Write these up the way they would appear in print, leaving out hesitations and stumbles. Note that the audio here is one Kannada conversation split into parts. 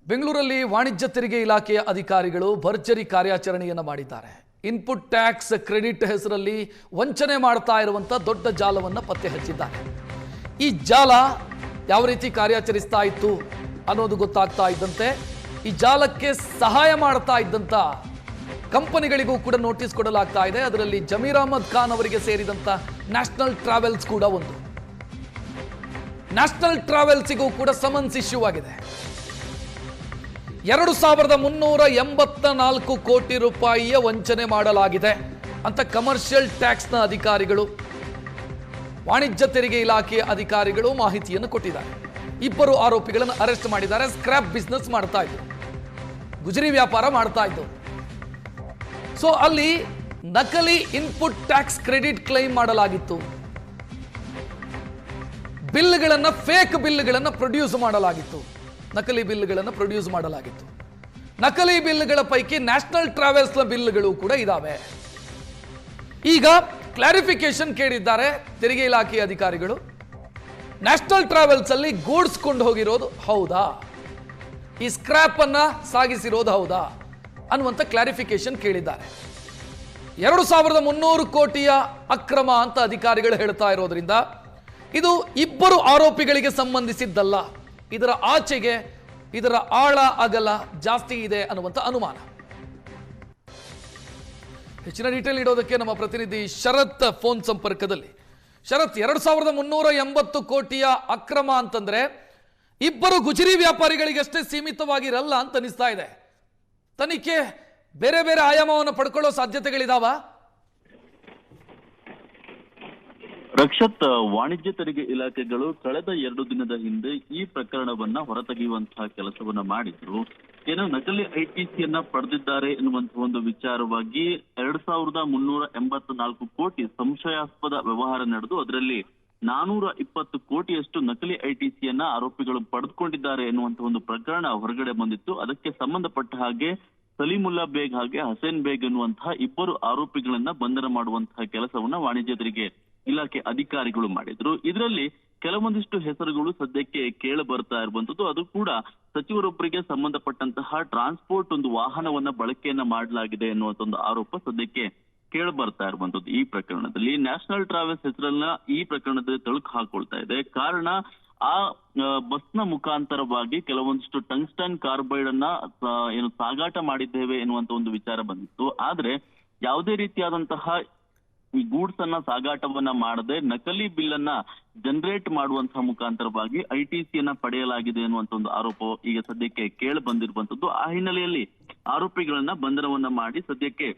ಬೆಂಗಳೂರಲ್ಲಿ ವಾಣಿಜ್ಯ ತೆರಿಗೆ ಇಲಾಖೆಯ ಅಧಿಕಾರಿಗಳು ಭರ್ಜರಿ ಕಾರ್ಯಾಚರಣೆಯನ್ನು ಮಾಡಿದ್ದಾರೆ. ಇನ್ಪುಟ್ ಟ್ಯಾಕ್ಸ್ ಕ್ರೆಡಿಟ್ ಹೆಸರಲ್ಲಿ ವಂಚನೆ ಮಾಡ್ತಾ ಇರುವಂತ ದೊಡ್ಡ ಜಾಲವನ್ನು ಪತ್ತೆ ಹಚ್ಚಿದ್ದಾರೆ. ಈ ಜಾಲ ಯಾವ ರೀತಿ ಕಾರ್ಯಾಚರಿಸ್ತಾ ಇತ್ತು ಅನ್ನೋದು ಗೊತ್ತಾಗ್ತಾ ಇದ್ದಂತೆ ಈ ಜಾಲಕ್ಕೆ ಸಹಾಯ ಮಾಡ್ತಾ ಇದ್ದಂತ ಕಂಪನಿಗಳಿಗೂ ಕೂಡ ನೋಟಿಸ್ ಕೊಡಲಾಗ್ತಾ ಇದೆ. ಅದರಲ್ಲಿ ಜಮೀರ್ ಅಹಮದ್ ಖಾನ್ ಅವರಿಗೆ ಸೇರಿದಂತ ನ್ಯಾಷನಲ್ ಟ್ರಾವೆಲ್ಸ್ ಕೂಡ ಒಂದು. ನ್ಯಾಷನಲ್ ಟ್ರಾವೆಲ್ಸ್ಗೂ ಕೂಡ ಸಮನ್ಸ್ ಇಶ್ಯೂ ಆಗಿದೆ. 2384 ಕೋಟಿ ರೂಪಾಯಿಯ ವಂಚನೆ ಮಾಡಲಾಗಿದೆ ಅಂತ ಕಮರ್ಷಿಯಲ್ ಟ್ಯಾಕ್ಸ್ನ ಅಧಿಕಾರಿಗಳು, ವಾಣಿಜ್ಯ ತೆರಿಗೆ ಇಲಾಖೆಯ ಅಧಿಕಾರಿಗಳು ಮಾಹಿತಿಯನ್ನು ಕೊಟ್ಟಿದ್ದಾರೆ. 2 ಆರೋಪಿಗಳನ್ನು ಅರೆಸ್ಟ್ ಮಾಡಿದ್ದಾರೆ. ಸ್ಕ್ರಾಪ್ ಬಿಸ್ನೆಸ್ ಮಾಡ್ತಾ ಇದ್ರು, ಗುಜರಿ ವ್ಯಾಪಾರ ಮಾಡ್ತಾ ಇದ್ರು. ಸೊ ಅಲ್ಲಿ ನಕಲಿ ಇನ್ಪುಟ್ ಟ್ಯಾಕ್ಸ್ ಕ್ರೆಡಿಟ್ ಕ್ಲೈಮ್ ಮಾಡಲಾಗಿತ್ತು. ಬಿಲ್ಗಳನ್ನು, ಫೇಕ್ ಬಿಲ್ಗಳನ್ನು ಪ್ರೊಡ್ಯೂಸ್ ಮಾಡಲಾಗಿತ್ತು. ನಕಲಿ ಬಿಲ್ಗಳನ್ನು ಪ್ರೊಡ್ಯೂಸ್ ಮಾಡಲಾಗಿತ್ತು. ನಕಲಿ ಬಿಲ್ಗಳ ಪೈಕಿ ನ್ಯಾಷನಲ್ ಟ್ರಾವೆಲ್ಸ್ನ ಬಿಲ್ಗಳು ಕೂಡ ಇದಾವೆ. ಈಗ ಕ್ಲಾರಿಫಿಕೇಶನ್ ಕೇಳಿದ್ದಾರೆ ತೆರಿಗೆ ಇಲಾಖೆಯ ಅಧಿಕಾರಿಗಳು. ನ್ಯಾಷನಲ್ ಟ್ರಾವೆಲ್ಸ್ ಅಲ್ಲಿ ಗೂಡ್ಸ್ ಕೊಂಡು ಹೋಗಿರೋದು ಹೌದಾ, ಈ ಸ್ಕ್ರಾಪ್ ಅನ್ನ ಸಾಗಿಸಿರೋದು ಹೌದಾ ಅನ್ನುವಂಥ ಕ್ಲಾರಿಫಿಕೇಶನ್ ಕೇಳಿದ್ದಾರೆ. 2300 ಕೋಟಿಯ ಅಕ್ರಮ ಅಂತ ಅಧಿಕಾರಿಗಳು ಹೇಳ್ತಾ ಇರೋದ್ರಿಂದ ಇದು 2 ಆರೋಪಿಗಳಿಗೆ ಸಂಬಂಧಿಸಿದ್ದಲ್ಲ. ಇದರ ಆಚೆಗೆ ಇದರ ಆಳ ಅಗಲ ಜಾಸ್ತಿ ಇದೆ ಅನ್ನುವಂಥ ಅನುಮಾನ. ಹೆಚ್ಚಿನ ಡೀಟೇಲ್ ಇಡೋದಕ್ಕೆ ನಮ್ಮ ಪ್ರತಿನಿಧಿ ಶರತ್ ಫೋನ್ ಸಂಪರ್ಕದಲ್ಲಿ. ಶರತ್, 2380 ಕೋಟಿಯ ಅಕ್ರಮ ಅಂತಂದ್ರೆ 2 ಗುಜರಿ ವ್ಯಾಪಾರಿಗಳಿಗಷ್ಟೇ ಸೀಮಿತವಾಗಿರಲ್ಲ ಅಂತ ಅನಿಸ್ತಾ ಇದೆ. ತನಿಖೆ ಬೇರೆ ಬೇರೆ ಆಯಾಮವನ್ನು ಪಡ್ಕೊಳ್ಳೋ ಸಾಧ್ಯತೆಗಳಿದಾವ? ರಕ್ಷತ್, ವಾಣಿಜ್ಯ ತೆರಿಗೆ ಇಲಾಖೆಗಳು ಕಳೆದ 2 ದಿನದ ಹಿಂದೆ ಈ ಪ್ರಕರಣವನ್ನ ಹೊರತೆಗೆಯುವಂತಹ ಕೆಲಸವನ್ನ ಮಾಡಿದ್ರು. ಏನೋ ನಕಲಿ ಐಟಿಸಿಯನ್ನ ಪಡೆದಿದ್ದಾರೆ ಎನ್ನುವಂತಹ ಒಂದು ವಿಚಾರವಾಗಿ 2384 ಕೋಟಿ ಸಂಶಯಾಸ್ಪದ ವ್ಯವಹಾರ ನಡೆದು ಅದರಲ್ಲಿ 420 ಕೋಟಿಯಷ್ಟು ನಕಲಿ ಐಟಿಸಿಯನ್ನ ಆರೋಪಿಗಳು ಪಡೆದುಕೊಂಡಿದ್ದಾರೆ ಎನ್ನುವಂತಹ ಒಂದು ಪ್ರಕರಣ ಹೊರಗಡೆ ಬಂದಿತ್ತು. ಅದಕ್ಕೆ ಸಂಬಂಧಪಟ್ಟ ಹಾಗೆ ಸಲೀಮುಲ್ಲಾ ಬೇಗ್ ಹಾಗೆ ಹಸೇನ್ ಬೇಗ್ ಎನ್ನುವಂತಹ 2 ಆರೋಪಿಗಳನ್ನ ಬಂಧನ ಮಾಡುವಂತಹ ಕೆಲಸವನ್ನ ವಾಣಿಜ್ಯ ತೆರಿಗೆ ಇಲಾಖೆ ಅಧಿಕಾರಿಗಳು ಮಾಡಿದ್ರು. ಇದರಲ್ಲಿ ಕೆಲವೊಂದಿಷ್ಟು ಹೆಸರುಗಳು ಸದ್ಯಕ್ಕೆ ಕೇಳ ಬರ್ತಾ ಇರುವಂತದ್ದು. ಅದು ಕೂಡ ಸಚಿವರೊಬ್ಬರಿಗೆ ಸಂಬಂಧಪಟ್ಟಂತಹ ಟ್ರಾನ್ಸ್ಪೋರ್ಟ್ ಒಂದು ವಾಹನವನ್ನ ಬಳಕೆಯನ್ನ ಮಾಡಲಾಗಿದೆ ಎನ್ನುವಂತ ಒಂದು ಆರೋಪ ಸದ್ಯಕ್ಕೆ ಕೇಳ ಬರ್ತಾ ಇರುವಂತದ್ದು. ಈ ಪ್ರಕರಣದಲ್ಲಿ ನ್ಯಾಷನಲ್ ಟ್ರಾವೆಲ್ಸ್ ಹೆಸರನ್ನ ಈ ಪ್ರಕರಣದಲ್ಲಿ ತಳುಕು ಹಾಕೊಳ್ತಾ ಇದೆ. ಕಾರಣ ಆ ಬಸ್ನ ಮುಖಾಂತರವಾಗಿ ಕೆಲವೊಂದಿಷ್ಟು ಟಂಗ್ಸ್ಟನ್ ಕಾರ್ಬೈಡ್ ಅನ್ನ ಏನು ಸಾಗಾಟ ಮಾಡಿದ್ದೇವೆ ಎನ್ನುವಂತ ಒಂದು ವಿಚಾರ ಬಂದಿತ್ತು. ಆದ್ರೆ ಯಾವುದೇ ರೀತಿಯಾದಂತಹ ಈ ಗೂಡ್ಸ್ ಅನ್ನ ಸಾಗಾಟವನ್ನ ಮಾಡದೆ ನಕಲಿ ಬಿಲ್ ಅನ್ನ ಜನರೇಟ್ ಮಾಡುವಂತಹ ಮುಖಾಂತರವಾಗಿ ಐಟಿಸಿಯನ್ನ ಪಡೆಯಲಾಗಿದೆ ಎನ್ನುವಂತ ಒಂದು ಆರೋಪ ಈಗ ಸದ್ಯಕ್ಕೆ ಕೇಳಿ ಬಂದಿರುವಂತದ್ದು. ಆ ಹಿನ್ನೆಲೆಯಲ್ಲಿ ಆರೋಪಿಗಳನ್ನ ಬಂಧನವನ್ನ ಮಾಡಿ ಸದ್ಯಕ್ಕೆ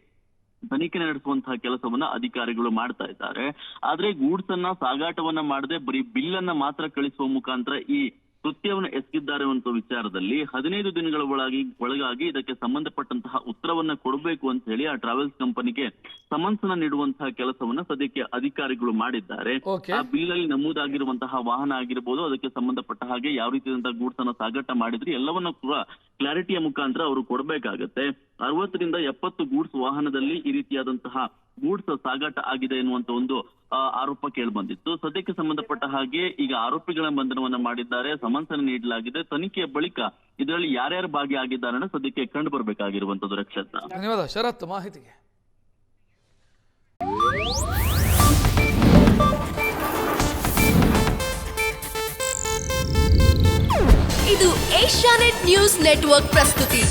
ತನಿಖೆ ನಡೆಸುವಂತಹ ಕೆಲಸವನ್ನ ಅಧಿಕಾರಿಗಳು ಮಾಡ್ತಾ ಇದ್ದಾರೆ. ಆದ್ರೆ ಗೂಡ್ಸ್ ಅನ್ನ ಸಾಗಾಟವನ್ನ ಮಾಡದೆ ಬರೀ ಬಿಲ್ ಅನ್ನ ಮಾತ್ರ ಕಳಿಸುವ ಮುಖಾಂತರ ಈ ಕೃತ್ಯವನ್ನು ಎಸಗಿದ್ದಾರೆ ಅನ್ನುವಂಥ ವಿಚಾರದಲ್ಲಿ 15 ದಿನಗಳ ಒಳಗಾಗಿ ಇದಕ್ಕೆ ಸಂಬಂಧಪಟ್ಟಂತಹ ಉತ್ತರವನ್ನ ಕೊಡಬೇಕು ಅಂತ ಹೇಳಿ ಆ ಟ್ರಾವೆಲ್ಸ್ ಕಂಪನಿಗೆ ಸಮನ್ಸ್ ನೀಡುವಂತಹ ಕೆಲಸವನ್ನ ಸದ್ಯಕ್ಕೆ ಅಧಿಕಾರಿಗಳು ಮಾಡಿದ್ದಾರೆ. ಆ ಬಿಲ್ ಅಲ್ಲಿ ನಮೂದಾಗಿರುವಂತಹ ವಾಹನ ಆಗಿರ್ಬೋದು, ಅದಕ್ಕೆ ಸಂಬಂಧಪಟ್ಟ ಹಾಗೆ ಯಾವ ರೀತಿಯಾದಂತಹ ಗೂಡ್ಸ್ ಅನ್ನ ಸಾಗಾಟ ಮಾಡಿದ್ರೆ ಎಲ್ಲವನ್ನ ಕೂಡ ಕ್ಲಾರಿಟಿಯ ಮುಖಾಂತರ ಅವರು ಕೊಡಬೇಕಾಗತ್ತೆ. 60 ರಿಂದ 70 ಗೂಡ್ಸ್ ವಾಹನದಲ್ಲಿ ಈ ರೀತಿಯಾದಂತಹ ಗೂಡ್ಸ್ ಸಾಗಾಟ ಆಗಿದೆ ಎನ್ನುವಂತ ಒಂದು ಆರೋಪ ಕೇಳಿ ಬಂದಿತ್ತು. ಸದ್ಯಕ್ಕೆ ಸಂಬಂಧಪಟ್ಟ ಹಾಗೆ ಈಗ ಆರೋಪಿಗಳ ಬಂಧನವನ್ನ ಮಾಡಿದ್ದಾರೆ, ಸಮನ್ಸ್ ನೀಡಲಾಗಿದೆ. ತನಿಖೆಯ ಬಳಿಕ ಇದರಲ್ಲಿ ಯಾರ್ಯಾರು ಭಾಗಿಯಾಗಿದ್ದಾರೆ ಸದ್ಯಕ್ಕೆ ಕಂಡು ಬರಬೇಕಾಗಿರುವಂತದ್ದು. ರಕ್ಷತ್, ಧನ್ಯವಾದ ಶರತ್ ಮಾಹಿತಿಗೆ. ಇದು ಏಷ್ಯಾನೆಟ್ ನ್ಯೂಸ್ ನೆಟ್ವರ್ಕ್ ಪ್ರಸ್ತುತಿ.